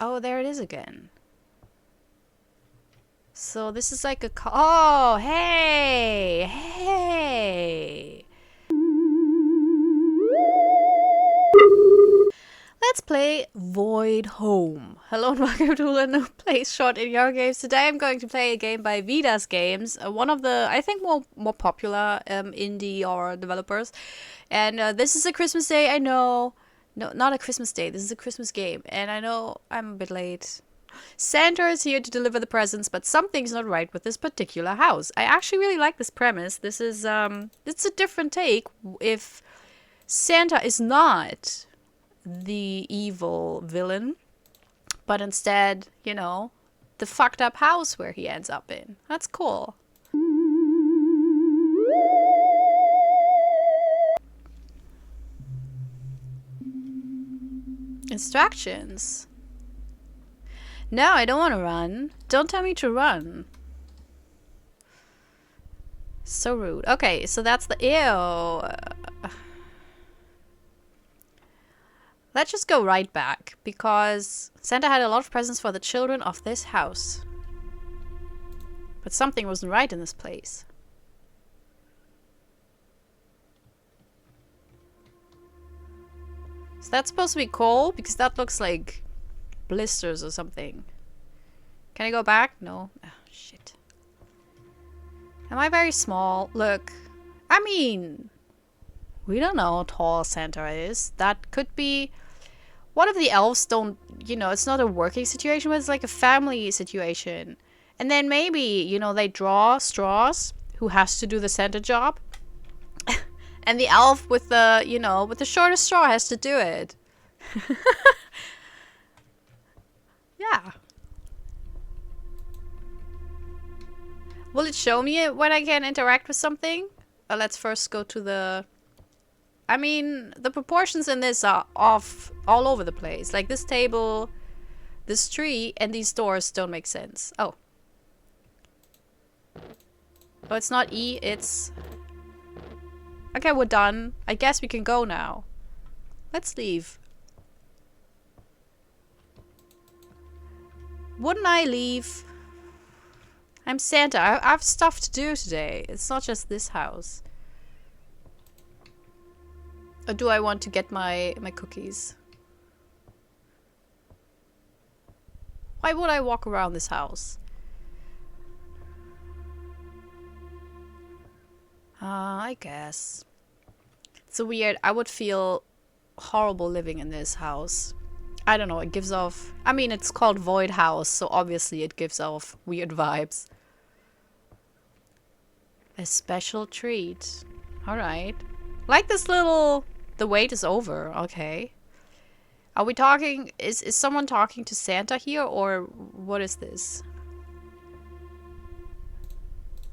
Oh, there it is again. So this is like a... Oh, hey! Hey! Let's play Void Home. Hello and welcome to a new place short in your games. Today I'm going to play a game by Vidas Games, one of the, I think, more popular indie or developers. And this is a Christmas day, I know. No, not a Christmas day. This is a Christmas game. And I know I'm a bit late. Santa is here to deliver the presents, but something's not right with this particular house. I actually really like this premise. This is, it's a different take if Santa is not the evil villain, but instead, you know, the fucked up house where he ends up in. That's cool. Instructions. No, I don't want to run. Don't tell me to run. So rude. Okay, so that's the... Ew. Let's just go right back, because Santa had a lot of presents for the children of this house. But something wasn't right in this place. Is that supposed to be coal? Because that looks like blisters or something. Can I go back? No. Oh, shit. Am I very small? Look. I mean, we don't know how tall Santa is. That could be... What if the elves don't, you know, it's not a working situation, but it's like a family situation. And then maybe, you know, they draw straws, who has to do the Santa job. And the elf with the, you know, with the shortest straw has to do it. Yeah. Will it show me when I can interact with something? Let's first go to the... I mean, the proportions in this are off all over the place. Like this table, this tree, and these doors don't make sense. Oh. Oh, it's not E, it's... Okay, we're done. I guess we can go now. Let's leave. Wouldn't I leave? I'm Santa. I have stuff to do today. It's not just this house. Or do I want to get my cookies? Why would I walk around this house? I guess. It's so weird. I would feel horrible living in this house. I don't know, it gives off... I mean, it's called Void House, so obviously it gives off weird vibes. A special treat. Alright. Like this little... The wait is over. Okay. Are we talking... Is someone talking to Santa here, or what is this?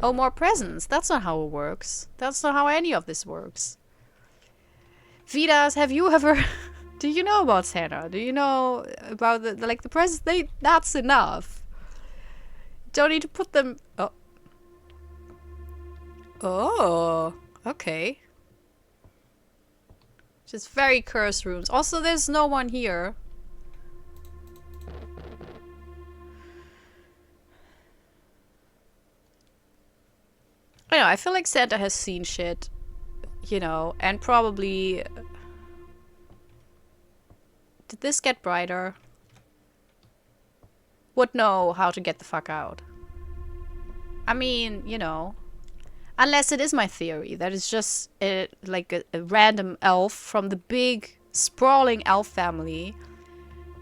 Oh, more presents. That's not how it works. That's not how any of this works. Vidas, have you ever... Do you know about Santa? Do you know about the presents? That's enough. Don't need to put them... Oh. Oh. Okay. Just very cursed rooms. Also, there's no one here. I know, I feel like Santa has seen shit, you know, and probably... Did this get brighter? Would know how to get the fuck out. I mean, you know... Unless it is my theory, that it's just like a random elf from the big, sprawling elf family.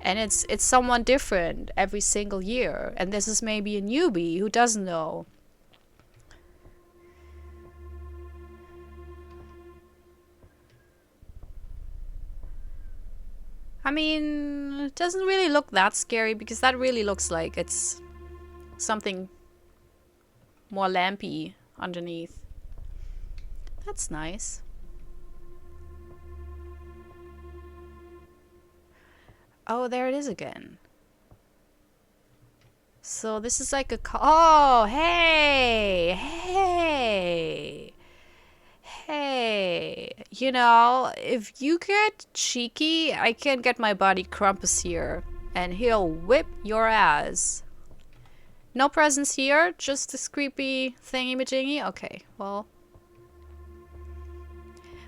And it's someone different every single year. And this is maybe a newbie who doesn't know. I mean, it doesn't really look that scary, because that really looks like it's something more lampy underneath. That's nice. Oh, there it is again. So this is like a... Oh, hey! Hey! Hey! You know, if you get cheeky, I can get my buddy Krampus here. and he'll whip your ass. No presents here, just this creepy thingy-majingy? Okay, well.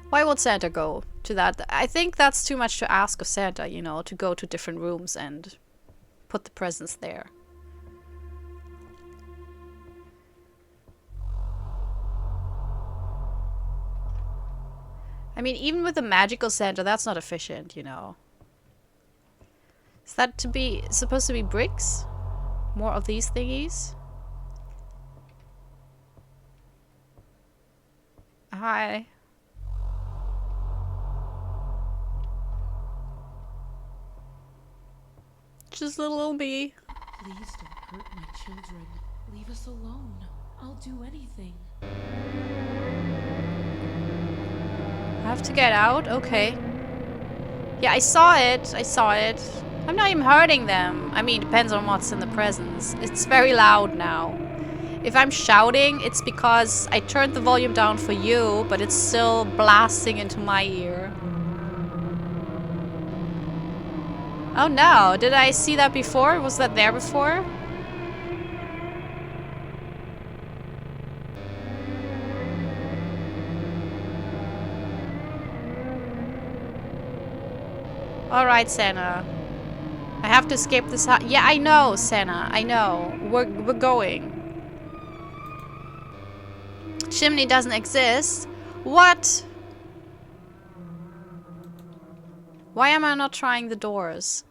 Why would Santa go to that? I think that's too much to ask of Santa, you know, to go to different rooms and put the presents there. I mean, even with a magical Santa, that's not efficient, you know. Is that supposed to be bricks? More of these thingies? Hi. Just a little bee. Please don't hurt my children. Leave us alone. I'll do anything. I have to get out? Okay. Yeah, I saw it. I saw it. I'm not even hurting them. I mean, it depends on what's in the presents. It's very loud now. If I'm shouting, it's because I turned the volume down for you, but it's still blasting into my ear. Oh no, did I see that before? Was that there before? Alright, Santa. I have to escape this house. Yeah, I know, Santa. I know. We're going. Chimney doesn't exist. What? Why am I not trying the doors?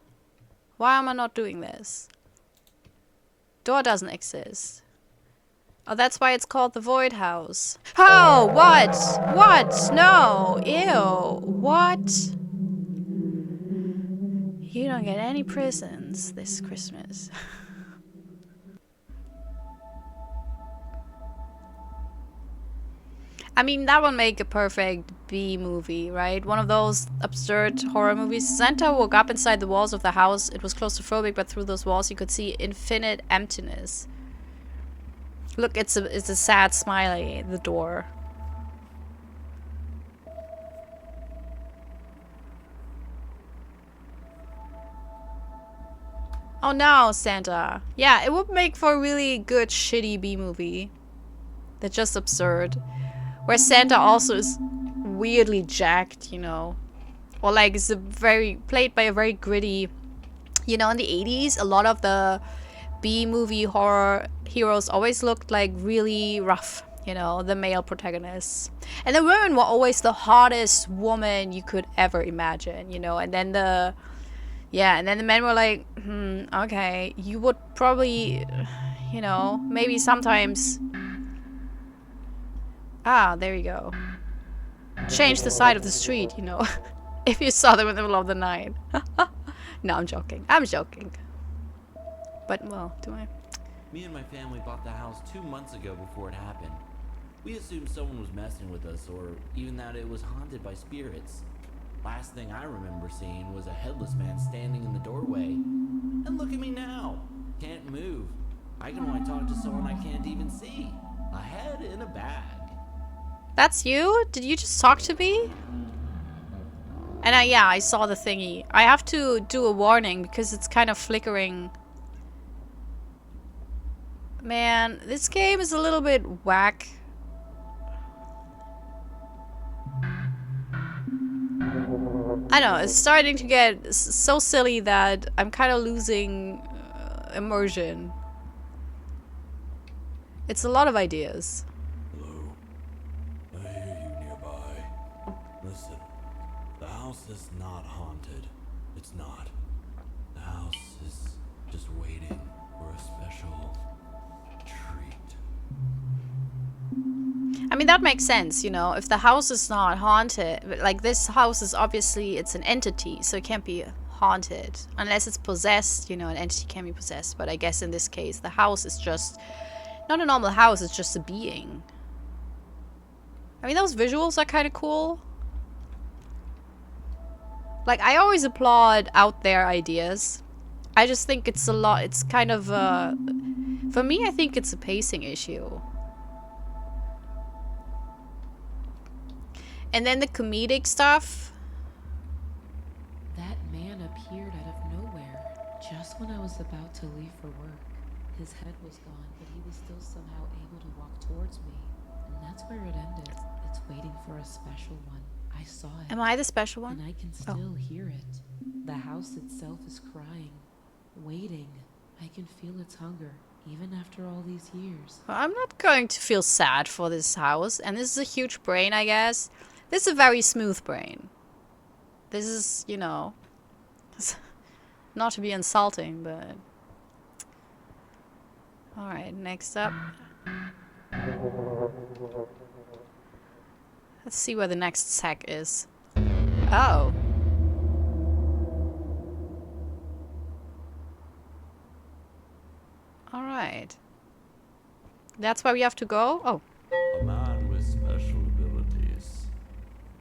Why am I not doing this? Door doesn't exist. Oh, that's why it's called the Void House. Oh, what? What? No. Ew. What? You don't get any presents this Christmas. I mean, that would make a perfect B movie, right? One of those absurd horror movies. Santa woke up inside the walls of the house. It was claustrophobic, but through those walls you could see infinite emptiness. Look, it's a sad smiley, the door. Oh no, Santa. Yeah, it would make for a really good shitty B movie. That's just absurd. Where Santa also is weirdly jacked, you know. Or like is played by a very gritty, you know, in the 80s, a lot of the B-movie horror heroes always looked like really rough, you know, the male protagonists. And the women were always the hottest woman you could ever imagine, you know. And then the men were like, okay, you would probably, you know, maybe sometimes. Ah, there you go. Change the side of the street, you know. If you saw them in the middle of the night. No, I'm joking. I'm joking. But, well, do I? Me and my family bought the house 2 months ago before it happened. We assumed someone was messing with us, or even that it was haunted by spirits. Last thing I remember seeing was a headless man standing in the doorway. And look at me now. Can't move. I can only talk to someone I can't even see. A head in a bag. That's you? Did you just talk to me? And yeah, I saw the thingy. I have to do a warning because it's kind of flickering. Man, this game is a little bit whack. I know, it's starting to get so silly that I'm kind of losing immersion. It's a lot of ideas. Hello. I hear you nearby. Listen, the house is not haunted. It's not. The house is just waiting for a special treat. I mean, that makes sense, you know, if the house is not haunted, like this house is obviously, it's an entity, so it can't be haunted. Unless it's possessed, you know, an entity can be possessed, but I guess in this case, the house is just, not a normal house, it's just a being. I mean, those visuals are kind of cool. Like, I always applaud out there ideas. I just think it's a lot, it's kind of, for me, I think it's a pacing issue. And then the comedic stuff. That man appeared out of nowhere, Just when I was about to leave for work, his head was gone, but he was still somehow able to walk towards me. And that's where it ended. It's waiting for a special one. I saw it. Am I the special one? And I can still hear it. The house itself is crying, waiting. I can feel its hunger, even after all these years. Well, I'm not going to feel sad for this house. And this is a huge brain, I guess. This is a very smooth brain. This is, you know, not to be insulting, but... Alright, next up. Let's see where the next sack is. Oh. Alright. That's where we have to go? Oh. A man with special abilities.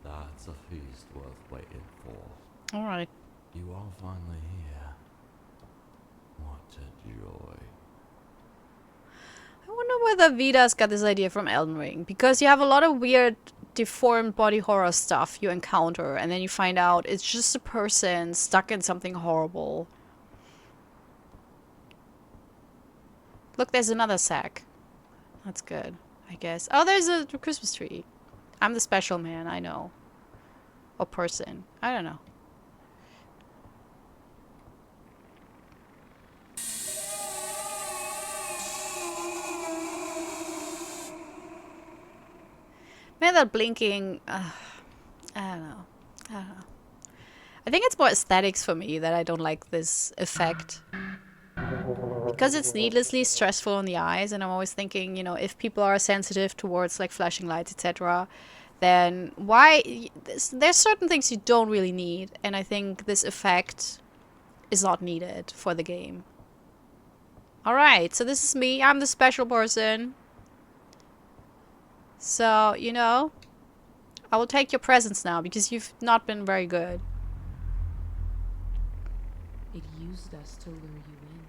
That's a feast worth waiting for. Alright. You are finally here. What a joy. I wonder whether Vidas got this idea from Elden Ring. Because you have a lot of weird, deformed body horror stuff you encounter. And then you find out it's just a person stuck in something horrible. Look, there's another sack. That's good, I guess. Oh, there's a Christmas tree. I'm the special man, I know. Or person. I don't know. Man, that blinking... I don't know. I think it's more aesthetics for me that I don't like this effect. Because it's needlessly stressful on the eyes, and I'm always thinking, you know, if people are sensitive towards like flashing lights, etc., then why... There's certain things you don't really need, and I think this effect is not needed for the game. Alright, so this is me. I'm the special person. So, you know, I will take your presents now because you've not been very good. It used us to lure you in.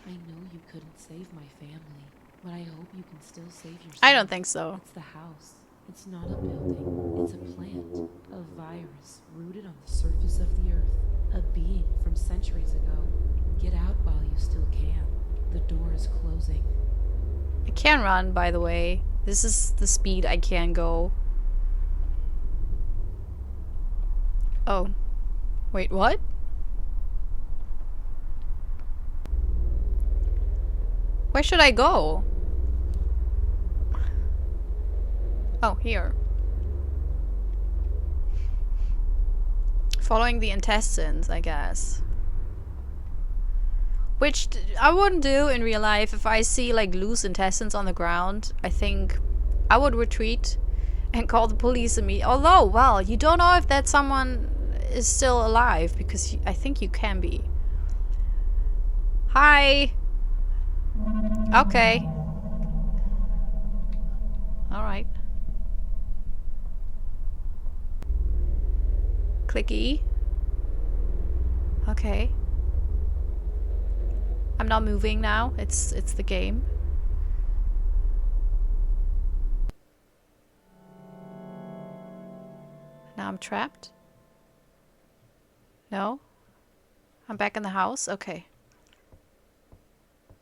I know you couldn't save my family, but I hope you can still save yourself. I don't think so. It's the house. It's not a building. It's a plant. A virus rooted on the surface of the earth. A being from centuries ago. Get out while you still can. The door is closing. I can run, by the way. This is the speed I can go. Oh. Wait, what? Where should I go? Oh, here. Following the intestines, I guess. Which I wouldn't do in real life. If I see like loose intestines on the ground, I think I would retreat and call the police immediately. Although, well, you don't know if that someone is still alive because I think you can be. Hi. Okay. Alright. Clicky. Okay. I'm not moving now. It's the game. Now I'm trapped. No? I'm back in the house? Okay.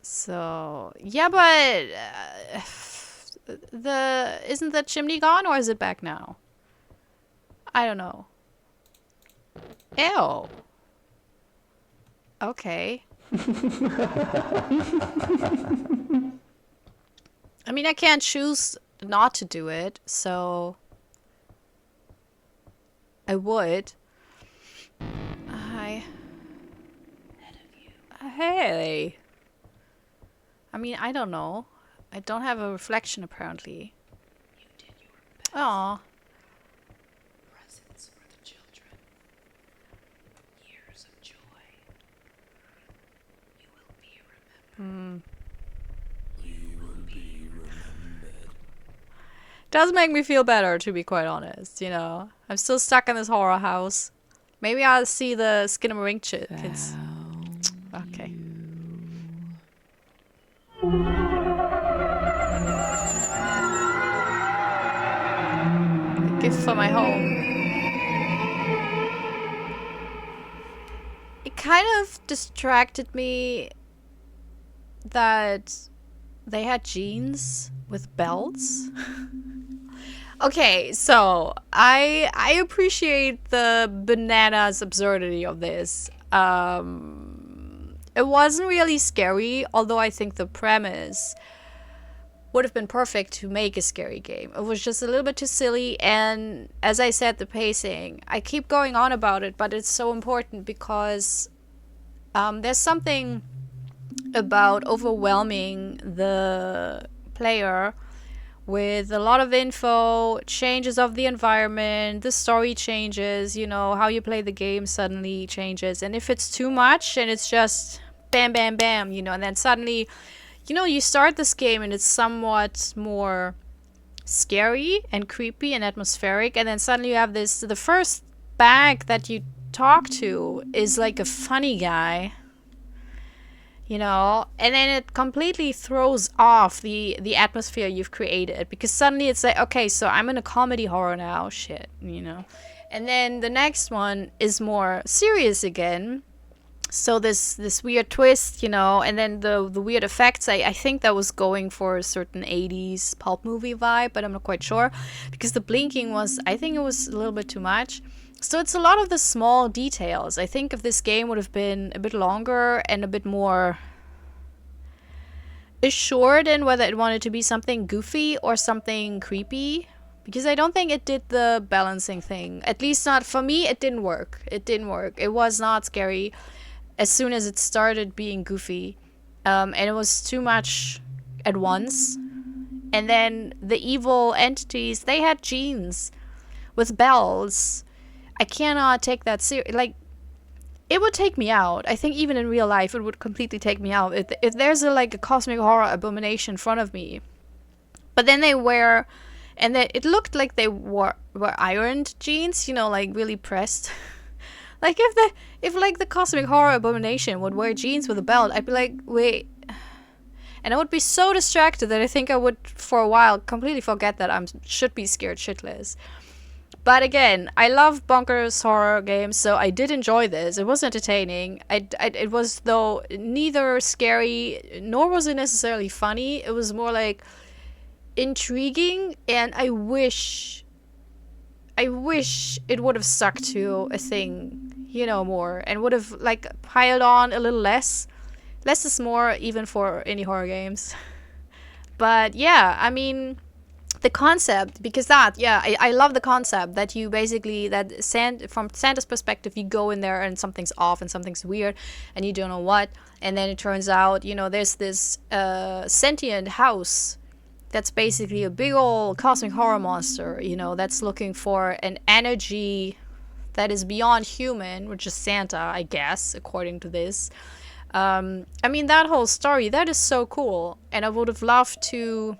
So, yeah, but isn't the chimney gone or is it back now? I don't know. Ew. Okay. I mean, I can't choose not to do it, so I would. Hi. Hey. I mean, I don't know. I don't have a reflection, apparently. You did your best. Aw. Presents for the children. Years of joy. You will be remembered. You will be remembered. Does make me feel better, to be quite honest, you know. I'm still stuck in this horror house. Maybe I'll see the Skinamarink kids. Okay. A gift for my home. It kind of distracted me that they had jeans with belts. Okay, so I appreciate the bananas absurdity of this. It wasn't really scary, although I think the premise would have been perfect to make a scary game. It was just a little bit too silly, and as I said, the pacing. I keep going on about it, but it's so important because there's something about overwhelming the player with a lot of info, changes of the environment, the story changes, you know, how you play the game suddenly changes. And if it's too much and it's just bam, bam, bam, you know, and then suddenly, you know, you start this game and it's somewhat more scary and creepy and atmospheric, and then suddenly you have this, the first bag that you talk to is like a funny guy, you know, and then it completely throws off the atmosphere you've created, because suddenly it's like, okay, so I'm in a comedy horror now, shit, you know. And then the next one is more serious again, so this weird twist, you know, and then the weird effects. I think that was going for a certain 80s pulp movie vibe, but I'm not quite sure, because the blinking was, I think it was a little bit too much. So it's a lot of the small details. I think if this game would have been a bit longer and a bit more assured in whether it wanted to be something goofy or something creepy, because I don't think it did the balancing thing. At least not for me, it didn't work. It didn't work. It was not scary as soon as it started being goofy. And it was too much at once. And then the evil entities, they had jeans with bells. I cannot take that serious. Like, it would take me out. I think even in real life, it would completely take me out. If there's a cosmic horror abomination in front of me, but then they wear, and it looked like they were ironed jeans, you know, like really pressed. Like if the cosmic horror abomination would wear jeans with a belt, I'd be like, wait. And I would be so distracted that I think I would, for a while, completely forget that I should be scared shitless. But again, I love bonkers horror games, so I did enjoy this. It was entertaining. It was, though, neither scary nor was it necessarily funny. It was more like intriguing, and I wish it would have stuck to a thing, you know, more, and would have piled on a little less. Less is more, even for indie horror games. But yeah, I mean, the concept, because I love the concept that you basically, from Santa's perspective, you go in there and something's off and something's weird and you don't know what, and then it turns out, you know, there's this sentient house that's basically a big old cosmic horror monster, you know, that's looking for an energy that is beyond human, which is Santa, I guess, according to this. I mean, that whole story, that is so cool, and I would have loved to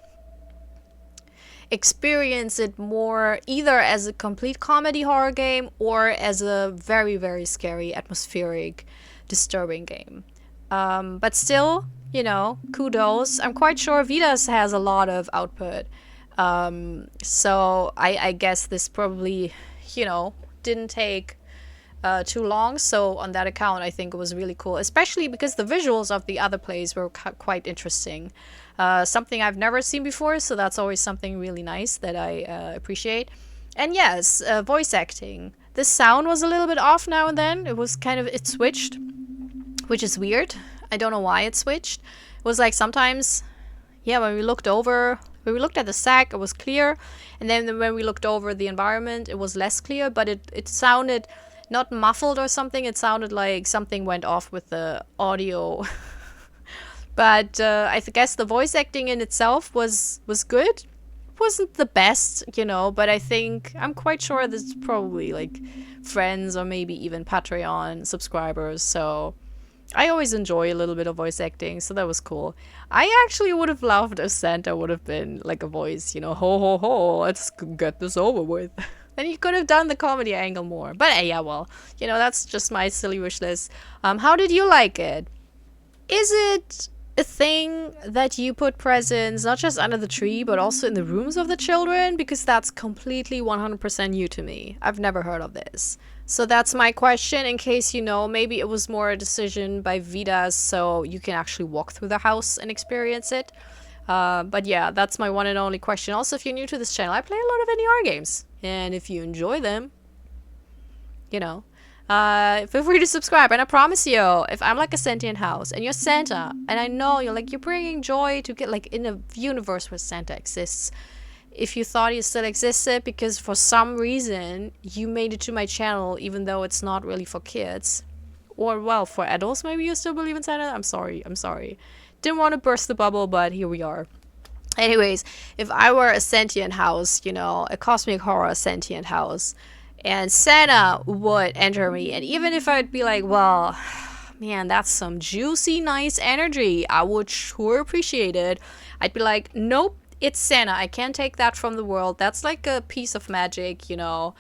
experience it more, either as a complete comedy horror game or as a very, very scary, atmospheric, disturbing game. But still, you know, kudos. I'm quite sure Vidas has a lot of output. So I guess this probably, you know, didn't take too long. So on that account, I think it was really cool, especially because the visuals of the other plays were quite interesting. Something I've never seen before, so that's always something really nice that I appreciate. And yes, voice acting. The sound was a little bit off now and then. It switched, which is weird. I don't know why it switched. It was like sometimes, yeah, when we looked at the sack, it was clear. And then when we looked over the environment, it was less clear, but it sounded not muffled or something. It sounded like something went off with the audio. But I guess the voice acting in itself was good. It wasn't the best, you know, but I think, I'm quite sure there's probably like friends or maybe even Patreon subscribers. So I always enjoy a little bit of voice acting, so that was cool. I actually would have loved if Santa would have been like a voice, you know, ho ho ho, let's get this over with. Then you could have done the comedy angle more. But yeah, well, you know, that's just my silly wish list. How did you like it? Is it a thing that you put presents not just under the tree, but also in the rooms of the children? Because that's completely 100% new to me. I've never heard of this. So that's my question, in case you know, maybe it was more a decision by Vidas so you can actually walk through the house and experience it. But yeah, that's my one and only question. Also, if you're new to this channel, I play a lot of NER games. And if you enjoy them, you know, feel free to subscribe. And I promise you, if I'm like a sentient house and you're Santa, and I know you're bringing joy to get like in a universe where Santa exists, if you thought he still existed because for some reason you made it to my channel even though it's not really for kids, or well, for adults, maybe you still believe in Santa. I'm sorry. Didn't want to burst the bubble, but here we are. Anyways, if I were a sentient house, you know, a cosmic horror sentient house, and Santa would enter me, and even if I'd be like, well, man, that's some juicy, nice energy, I would sure appreciate it, I'd be like, nope, it's Santa. I can't take that from the world. That's like a piece of magic, you know.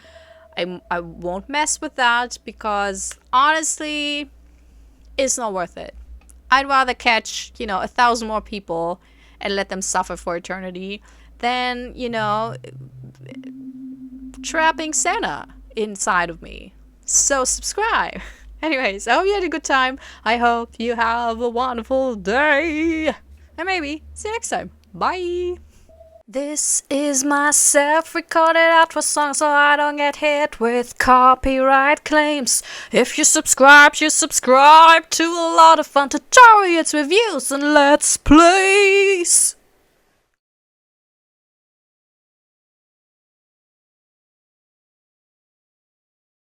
I won't mess with that because honestly, it's not worth it. I'd rather catch, you know, 1,000 more people and let them suffer for eternity than, you know, trapping Santa inside of me. So subscribe. Anyways, I hope you had a good time. I hope you have a wonderful day. And maybe see you next time. Bye. This is my self-recorded outro song so I don't get hit with copyright claims. If you subscribe to a lot of fun tutorials, reviews, and let's plays.